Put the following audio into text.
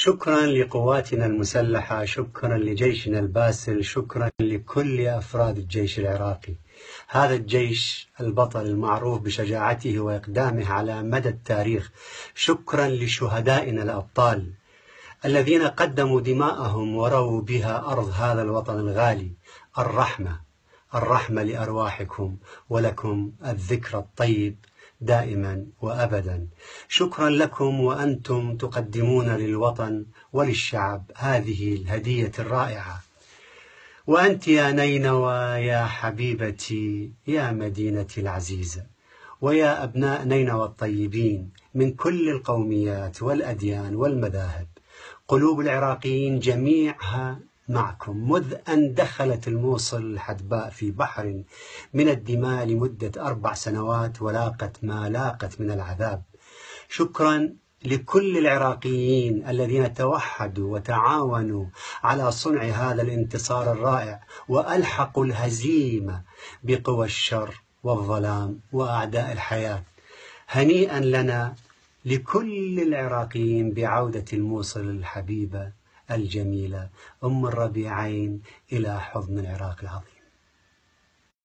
شكرا لقواتنا المسلحة، شكرا لجيشنا الباسل، شكرا لكل أفراد الجيش العراقي، هذا الجيش البطل المعروف بشجاعته وإقدامه على مدى التاريخ. شكرا لشهدائنا الأبطال الذين قدموا دماءهم ورووا بها أرض هذا الوطن الغالي. الرحمة لأرواحكم، ولكم الذكر الطيب دائما وأبدا. شكرا لكم وأنتم تقدمون للوطن وللشعب هذه الهدية الرائعة. وأنت يا نينوى يا حبيبتي يا مدينتي العزيزة، ويا أبناء نينوى الطيبين من كل القوميات والأديان والمذاهب، قلوب العراقيين جميعها معكم منذ أن دخلت الموصل الحدباء في بحر من الدماء لمدة 4 سنوات ولاقت ما لاقت من العذاب. شكرا لكل العراقيين الذين توحدوا وتعاونوا على صنع هذا الانتصار الرائع وألحقوا الهزيمة بقوى الشر والظلام وأعداء الحياة. هنيئا لنا لكل العراقيين بعودة الموصل الحبيبة الجميلة أم الربيعين إلى حضن العراق العظيم.